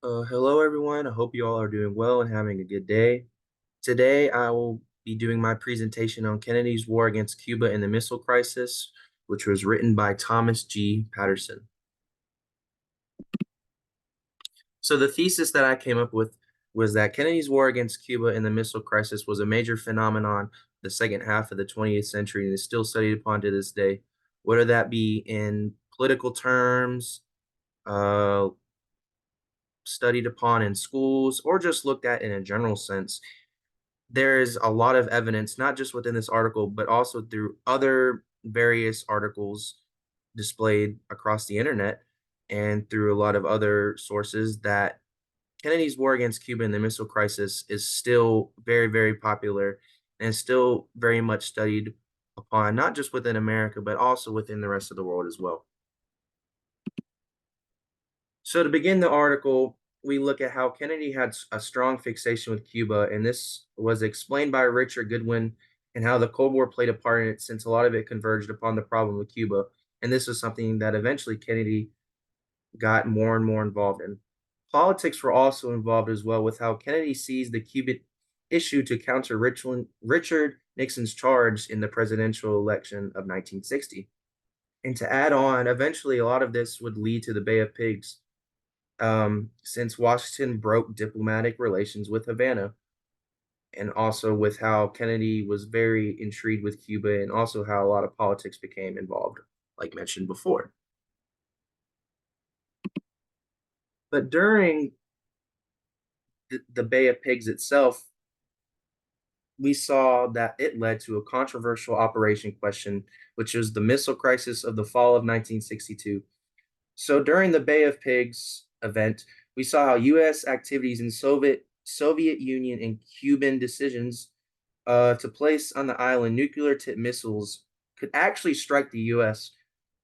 Hello, everyone. I hope you all are doing well and having a good day. Today, I will be doing my presentation on Kennedy's War Against Cuba and the Missile Crisis, which was written by Thomas G. Patterson. So, the thesis that I came up with was that Kennedy's War Against Cuba and the Missile Crisis was a major phenomenon the second half of the 20th century and is still studied upon to this day, whether that be in political terms, uh, studied upon in schools, or just looked at in a general sense. There is a lot of evidence, not just within this article, but also through other various articles displayed across the internet and through a lot of other sources, that Kennedy's war against Cuba and the Missile Crisis is still very, very popular and still very much studied upon, not just within America, but also within the rest of the world as well. So to begin the article, we look at how Kennedy had a strong fixation with Cuba, and this was explained by Richard Goodwin, and how the Cold War played a part in it, since a lot of it converged upon the problem with Cuba. And this was something that eventually Kennedy got more and more involved in. Politics were also involved as well, with how Kennedy seized the Cuban issue to counter Richard Nixon's charge in the presidential election of 1960. And to add on, eventually a lot of this would lead to the Bay of Pigs, since Washington broke diplomatic relations with Havana, and also with how Kennedy was very intrigued with Cuba, and also how a lot of politics became involved, like mentioned before. But during the Bay of Pigs itself, we saw that it led to a controversial operation question, which was the missile crisis of the fall of 1962. So during the Bay of Pigs event, we saw how U.S. activities in Soviet Union and Cuban decisions to place on the island nuclear tipped missiles could actually strike the U.S.,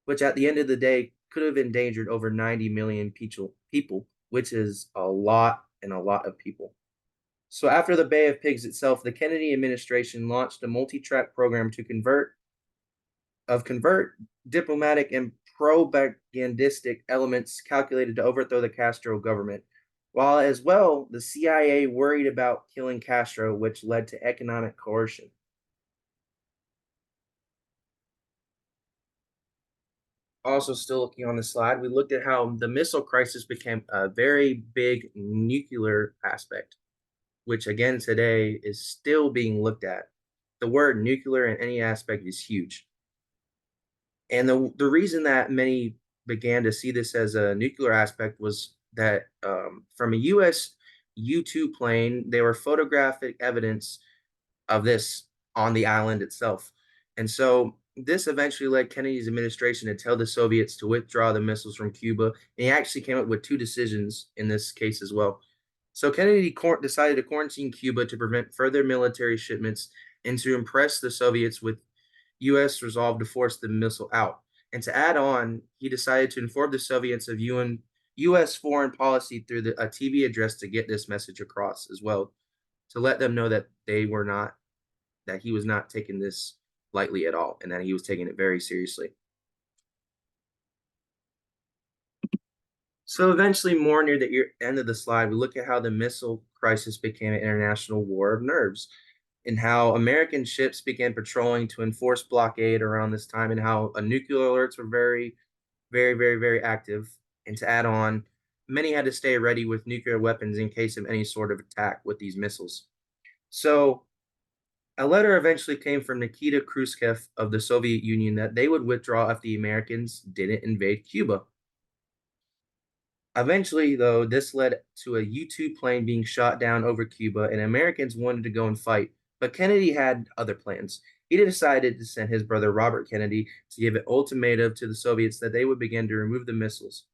which at the end of the day could have endangered over 90 million people, which is a lot and a lot of people. So after the Bay of Pigs itself, the Kennedy administration launched a multi-track program to convert diplomatic and propagandistic elements calculated to overthrow the Castro government, while as well the CIA worried about killing Castro, which led to economic coercion. Also, still looking on the slide, we looked at how the missile crisis became a very big nuclear aspect, which again today is still being looked at. The word nuclear in any aspect is huge. And the reason that many began to see this as a nuclear aspect was that, from a U.S. U-2 plane, there were photographic evidence of this on the island itself. And so this eventually led Kennedy's administration to tell the Soviets to withdraw the missiles from Cuba. And he actually came up with two decisions in this case as well. So Kennedy decided to quarantine Cuba to prevent further military shipments and to impress the Soviets with U.S. resolve to force the missile out. And to add on, he decided to inform the Soviets of U.S. foreign policy through a TV address to get this message across as well, to let them know that that he was not taking this lightly at all, and that he was taking it very seriously. So eventually, more near the end of the slide, we look at how the missile crisis became an international war of nerves, and how American ships began patrolling to enforce blockade around this time, and how nuclear alerts were very, very, very, very active. And to add on, many had to stay ready with nuclear weapons in case of any sort of attack with these missiles. So a letter eventually came from Nikita Khrushchev of the Soviet Union that they would withdraw if the Americans didn't invade Cuba. Eventually, though, this led to a U-2 plane being shot down over Cuba, and Americans wanted to go and fight. But Kennedy had other plans. He decided to send his brother Robert Kennedy to give an ultimatum to the Soviets that they would begin to remove the missiles.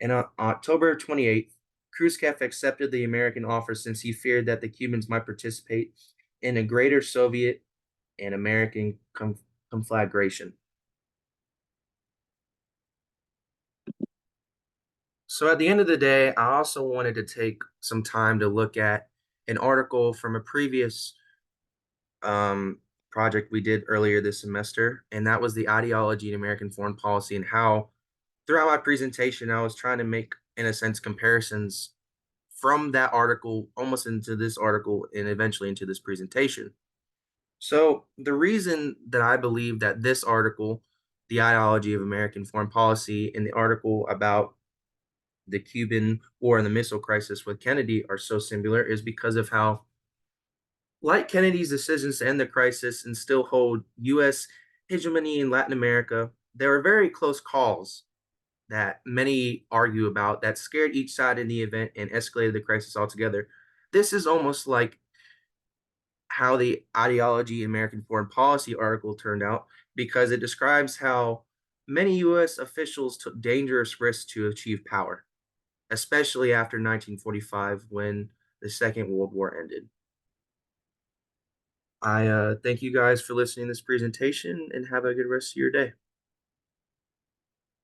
And on October 28th, Khrushchev accepted the American offer, since he feared that the Cubans might participate in a greater Soviet and American conflagration. So at the end of the day, I also wanted to take some time to look at an article from a previous um, project we did earlier this semester, and that was the ideology in American foreign policy, and how throughout my presentation I was trying to make in a sense, comparisons from that article almost into this article and eventually into this presentation. So, the reason that I believe that this article, The Ideology of American Foreign Policy, and the article about the Cuban War and the Missile Crisis with Kennedy are so similar is because of how, like Kennedy's decisions to end the crisis and still hold U.S. hegemony in Latin America, there were very close calls that many argue about that scared each side in the event and escalated the crisis altogether. This is almost like how the Ideology American Foreign Policy article turned out because it describes how many US officials took dangerous risks to achieve power, especially after 1945 when the Second World War ended. I thank you guys for listening to this presentation and have a good rest of your day.